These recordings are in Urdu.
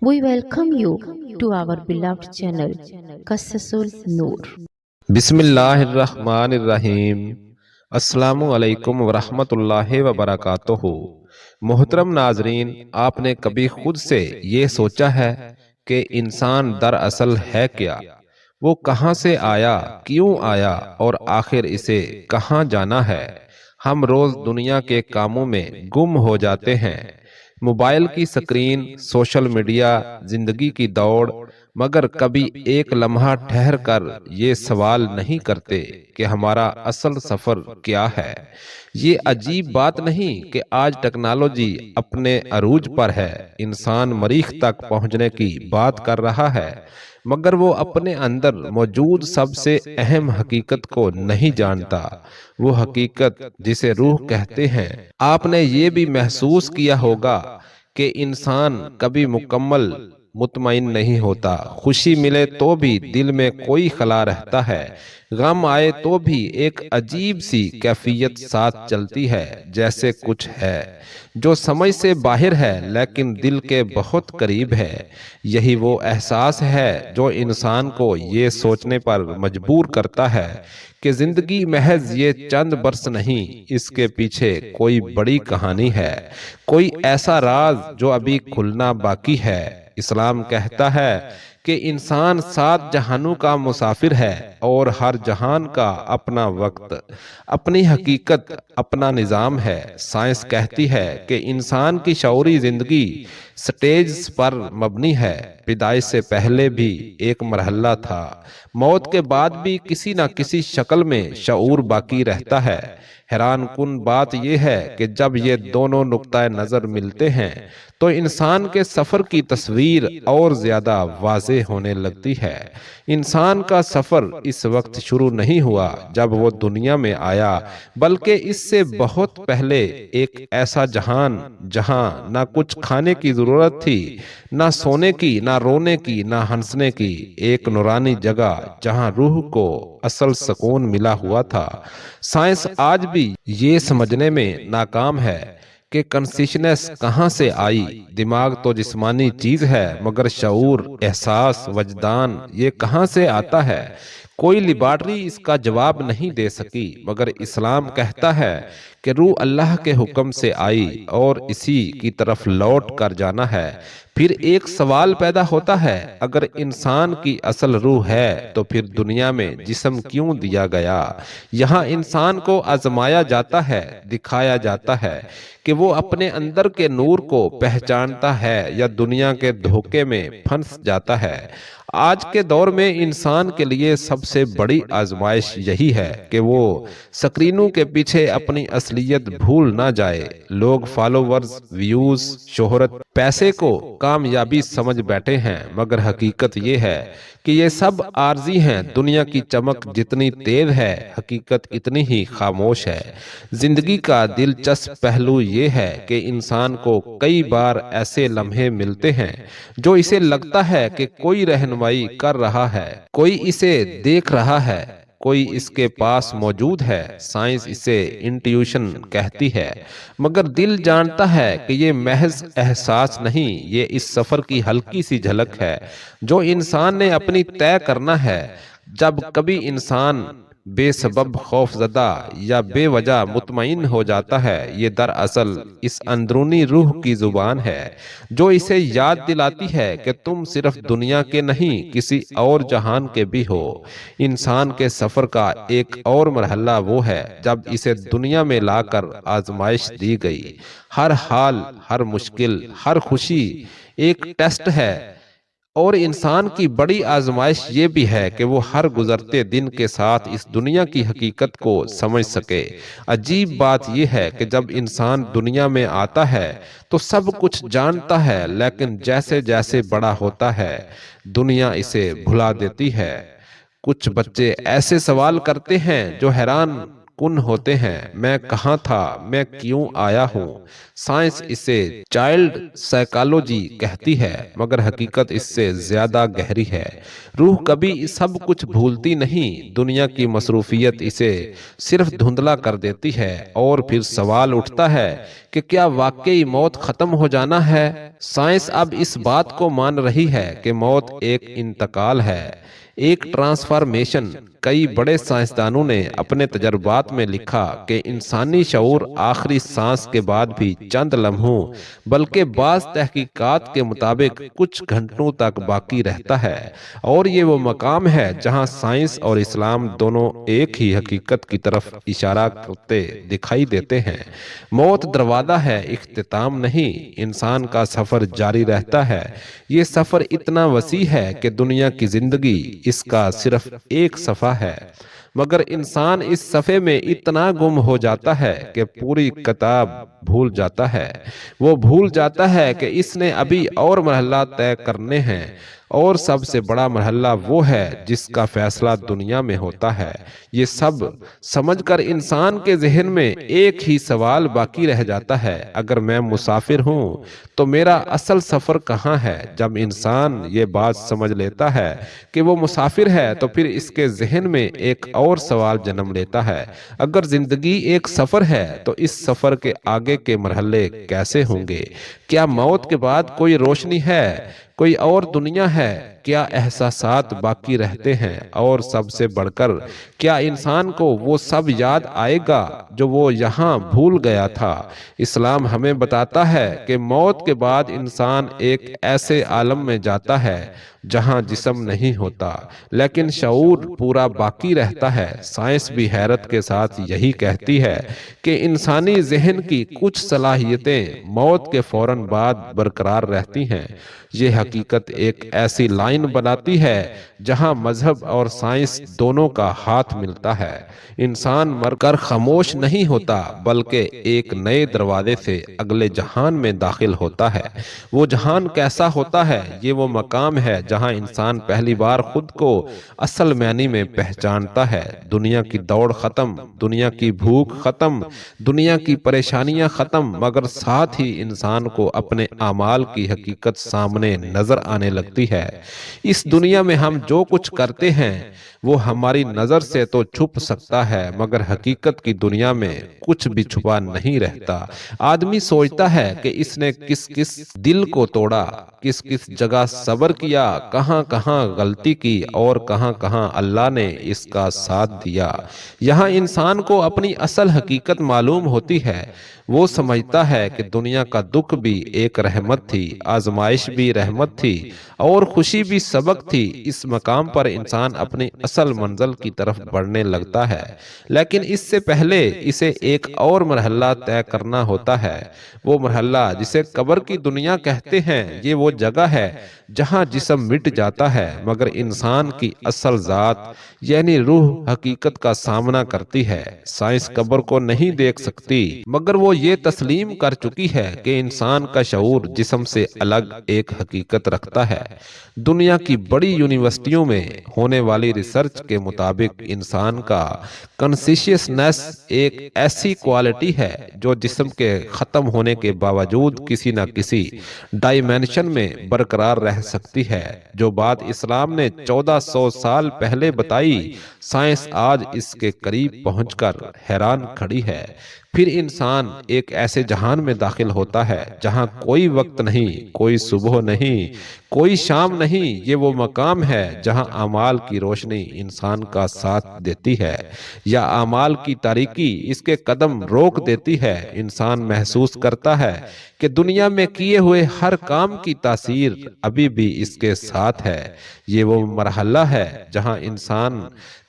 We welcome you to our beloved channel, Qasasul Noor. بسم اللہ الرحمن الرحیم۔ السلام علیکم ورحمۃ اللہ وبرکاتہ۔ محترم ناظرین، آپ نے کبھی خود سے یہ سوچا ہے کہ انسان دراصل ہے کیا؟ وہ کہاں سے آیا، کیوں آیا اور آخر اسے کہاں جانا ہے؟ ہم روز دنیا کے کاموں میں گم ہو جاتے ہیں، موبائل کی سکرین، سوشل میڈیا، زندگی کی دوڑ، مگر کبھی ایک لمحہ ٹھہر کر یہ سوال نہیں کرتے کہ ہمارا اصل سفر کیا ہے۔ یہ عجیب بات نہیں کہ آج ٹیکنالوجی اپنے عروج پر ہے، انسان مریخ تک پہنچنے کی بات کر رہا ہے، مگر وہ اپنے اندر موجود سب سے اہم حقیقت کو نہیں جانتا، وہ حقیقت جسے روح کہتے ہیں۔ آپ نے یہ بھی محسوس کیا ہوگا کہ انسان کبھی مکمل مطمئن نہیں ہوتا، خوشی ملے تو بھی دل میں کوئی خلا رہتا ہے، غم آئے تو بھی ایک عجیب سی کیفیت ساتھ چلتی ہے، جیسے کچھ ہے جو سمجھ سے باہر ہے لیکن دل کے بہت قریب ہے۔ یہی وہ احساس ہے جو انسان کو یہ سوچنے پر مجبور کرتا ہے کہ زندگی محض یہ چند برس نہیں، اس کے پیچھے کوئی بڑی کہانی ہے، کوئی ایسا راز جو ابھی کھلنا باقی ہے۔ اسلام کہتا ہے کہ انسان 7 جہانوں کا مسافر ہے اور ہر جہان کا اپنا وقت، اپنی حقیقت، اپنا نظام ہے۔ سائنس کہتی ہے کہ انسان کی شعوری زندگی سٹیجز پر مبنی ہے، پیدائش سے پہلے بھی ایک مرحلہ تھا، موت کے بعد بھی کسی نہ کسی شکل میں شعور باقی رہتا ہے۔ حیران کن بات یہ ہے کہ جب یہ دونوں نقطۂ نظر ملتے ہیں تو انسان کے سفر کی تصویر اور زیادہ واضح ہونے لگتی ہے۔ انسان کا سفر اس وقت شروع نہیں ہوا جب وہ دنیا میں آیا، بلکہ اس سے بہت پہلے ایک ایسا جہان جہاں نہ کچھ کھانے کی ضرورت تھی، نہ سونے کی، نہ رونے کی، نہ ہنسنے کی، ایک نورانی جگہ جہاں روح کو اصل سکون ملا ہوا تھا۔ سائنس آج بھی یہ سمجھنے میں ناکام ہے کہ کنشسنس کہاں سے آئی۔ دماغ تو جسمانی چیز ہے، مگر شعور، احساس، وجدان یہ کہاں سے آتا ہے؟ کوئی لیبارٹری اس کا جواب نہیں دے سکی، مگر اسلام کہتا ہے کہ روح اللہ کے حکم سے آئی اور اسی کی طرف لوٹ کر جانا ہے۔ پھر ایک سوال پیدا ہوتا ہے، اگر انسان کی اصل روح ہے تو پھر دنیا میں جسم کیوں دیا گیا؟ یہاں انسان کو آزمایا جاتا ہے، دکھایا جاتا ہے کہ وہ اپنے اندر کے نور کو پہچانتا ہے یا دنیا کے دھوکے میں پھنس جاتا ہے۔ آج کے دور میں انسان کے لیے سب سے بڑی آزمائش یہی ہے کہ وہ سکرینوں کے پیچھے اپنی اصلیت بھول نہ جائے۔ لوگ فالوورز، ویوز، شہرت، پیسے کو کامیابی سمجھ بیٹھے ہیں، مگر حقیقت یہ ہے کہ یہ سب عارضی ہیں۔ دنیا کی چمک جتنی تیز ہے، حقیقت اتنی ہی خاموش ہے۔ زندگی کا دلچسپ پہلو یہ ہے کہ انسان کو کئی بار ایسے لمحے ملتے ہیں جو اسے لگتا ہے کہ کوئی رہنمائی کر رہا ہے، کوئی اسے دیکھ رہا ہے، کوئی اس کے پاس موجود ہے۔ سائنس اسے انٹیوشن کہتی ہے، مگر دل جانتا ہے کہ یہ محض احساس نہیں، یہ اس سفر کی ہلکی سی جھلک ہے جو انسان نے اپنی طے کرنا ہے۔ جب کبھی انسان بے سبب خوف زدہ یا بے وجہ مطمئن ہو جاتا ہے، یہ دراصل اس اندرونی روح کی زبان ہے جو اسے یاد دلاتی ہے کہ تم صرف دنیا کے نہیں، کسی اور جہان کے بھی ہو۔ انسان کے سفر کا ایک اور مرحلہ وہ ہے جب اسے دنیا میں لا کر آزمائش دی گئی۔ ہر حال، ہر مشکل، ہر خوشی ایک ٹیسٹ ہے، اور انسان کی بڑی آزمائش یہ بھی ہے کہ وہ ہر گزرتے دن کے ساتھ اس دنیا کی حقیقت کو سمجھ سکے۔ عجیب بات یہ ہے کہ جب انسان دنیا میں آتا ہے تو سب کچھ جانتا ہے، لیکن جیسے جیسے بڑا ہوتا ہے دنیا اسے بھلا دیتی ہے۔ کچھ بچے ایسے سوال کرتے ہیں جو حیران کن ہوتے ہیں، میں کہاں تھا، میں کیوں آیا ہوں۔ سائنس اسے چائلڈ سائیکالوجی کہتی ہے، مگر حقیقت اس سے زیادہ گہری ہے۔ روح کبھی سب کچھ بھولتی نہیں، دنیا کی مصروفیت اسے صرف دھندلا کر دیتی ہے، اور پھر سوال اٹھتا ہے کہ کیا واقعی موت ختم ہو جانا ہے؟ سائنس اب اس بات کو مان رہی ہے کہ موت ایک انتقال ہے، ایک ٹرانسفارمیشن۔ کئی بڑے سائنسدانوں نے اپنے تجربات میں لکھا کہ انسانی شعور آخری سانس کے بعد بھی چند لمحوں بلکہ بعض تحقیقات کے مطابق کچھ گھنٹوں تک باقی رہتا ہے، اور یہ وہ مقام ہے جہاں سائنس اور اسلام دونوں ایک ہی حقیقت کی طرف اشارہ کرتے دکھائی دیتے ہیں۔ موت دروازہ ہے، اختتام نہیں۔ انسان کا سفر جاری رہتا ہے۔ یہ سفر اتنا وسیع ہے کہ دنیا کی زندگی اس کا صرف ایک صفحہ ہے، مگر انسان اس صفحے میں اتنا گم ہو جاتا ہے کہ پوری کتاب بھول جاتا ہے۔ وہ بھول جاتا ہے کہ اس نے ابھی اور مرحلہ طے کرنے ہیں، اور سب سے بڑا مرحلہ وہ ہے جس کا فیصلہ دنیا میں ہوتا ہے۔ یہ سب سمجھ کر انسان کے ذہن میں ایک ہی سوال باقی رہ جاتا ہے، اگر میں مسافر ہوں تو میرا اصل سفر کہاں ہے؟ جب انسان یہ بات سمجھ لیتا ہے کہ وہ مسافر ہے تو پھر اس کے ذہن میں ایک اور سوال جنم لیتا ہے، اگر زندگی ایک سفر ہے تو اس سفر کے آگے کے مرحلے کیسے ہوں گے؟ کیا موت کے بعد کوئی روشنی ہے، کوئی اور دنیا ہے؟ کیا احساسات باقی رہتے ہیں؟ اور سب سے بڑھ کر کیا انسان کو وہ سب یاد آئے گا جو وہ یہاں بھول گیا تھا؟ اسلام ہمیں بتاتا ہے کہ موت کے بعد انسان ایک ایسے عالم میں جاتا ہے جہاں جسم نہیں ہوتا، لیکن شعور پورا باقی رہتا ہے۔ سائنس بھی حیرت کے ساتھ یہی کہتی ہے کہ انسانی ذہن کی کچھ صلاحیتیں موت کے فوراً بعد برقرار رہتی ہیں۔ یہ حقیقت ایک ایسی لائن بناتی ہے جہاں مذہب اور سائنس دونوں کا ہاتھ ملتا ہے۔ انسان مر کر خاموش نہیں ہوتا، بلکہ ایک نئے دروازے سے اگلے جہان میں داخل ہوتا ہے۔ وہ جہان کیسا ہوتا ہے؟ یہ وہ مقام ہے جہاں انسان پہلی بار خود کو اصل معنی میں پہچانتا ہے۔ دنیا کی دوڑ ختم، دنیا کی بھوک ختم، دنیا کی پریشانیاں ختم، مگر ساتھ ہی انسان کو اپنے اعمال کی حقیقت سامنے نظر آنے لگتی ہے۔ اس دنیا میں ہم جو کچھ کرتے ہیں وہ ہماری نظر سے تو چھپ سکتا ہے، مگر حقیقت کی دنیا میں کچھ بھی چھپا نہیں رہتا۔ آدمی سوچتا ہے کہ اس نے کس کس دل کو توڑا، کس کس جگہ صبر کیا، کہاں کہاں غلطی کی، اور کہاں کہاں اللہ نے اس کا ساتھ دیا۔ یہاں انسان کو اپنی اصل حقیقت معلوم ہوتی ہے۔ وہ سمجھتا ہے کہ دنیا کا دکھ بھی ایک رحمت تھی، آزمائش بھی رحمت تھی، اور خوشی بھی سبق تھی۔ اس مقام پر انسان اپنی اصل منزل کی طرف بڑھنے لگتا ہے، لیکن اس سے پہلے اسے ایک اور مرحلہ طے کرنا ہوتا ہے۔ وہ مرحلہ جسے قبر کی دنیا کہتے ہیں، یہ وہ جگہ ہے جہاں جسم مٹ جاتا ہے، مگر انسان کی اصل ذات یعنی روح حقیقت کا سامنا کرتی ہے۔ سائنس قبر کو نہیں دیکھ سکتی، مگر وہ یہ تسلیم کر چکی ہے کہ انسان کا شعور جسم سے الگ ایک حقیقت رکھتا ہے۔ دنیا کی بڑی یونیورسٹیوں میں ہونے والی ریسرچ کے مطابق انسان کا کانشیسنیس ایک ایسی کوالٹی ہے جو جسم کے ختم ہونے کے باوجود کسی نہ کسی ڈائمینشن میں برقرار رہ سکتی ہے۔ جو بات اسلام نے 1400 سال پہلے بتائی، سائنس آج اس کے قریب پہنچ کر حیران کھڑی ہے۔ پھر انسان ایک ایسے جہان میں داخل ہوتا ہے جہاں کوئی وقت نہیں، کوئی صبح نہیں، کوئی شام نہیں۔ یہ وہ مقام ہے جہاں اعمال کی روشنی انسان کا ساتھ دیتی ہے یا اعمال کی تاریکی اس کے قدم روک دیتی ہے۔ انسان محسوس کرتا ہے کہ دنیا میں کیے ہوئے ہر کام کی تاثیر ابھی بھی اس کے ساتھ ہے۔ یہ وہ مرحلہ ہے جہاں انسان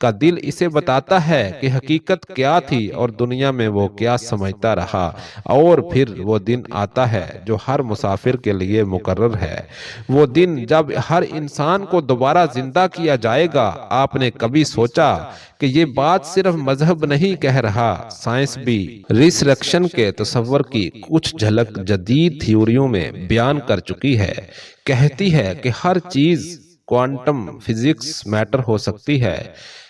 کا دل اسے بتاتا ہے کہ حقیقت کیا تھی اور دنیا میں وہ کیا سمجھتا رہا، اور پھر وہ دن آتا ہے جو ہر مسافر کے لیے مقرر ہے۔ وہ دن جب ہر انسان کو دوبارہ زندہ کیا جائے گا۔ آپ نے کبھی سوچا کہ یہ بات صرف مذہب نہیں کہہ رہا، سائنس بھی ریسرکشن کے تصور کی کچھ جھلک جدید تھیوریوں میں بیان کر چکی ہے۔ کہتی ہے کہ ہر چیز کوانٹم فزکس میٹر ہو سکتی ہے۔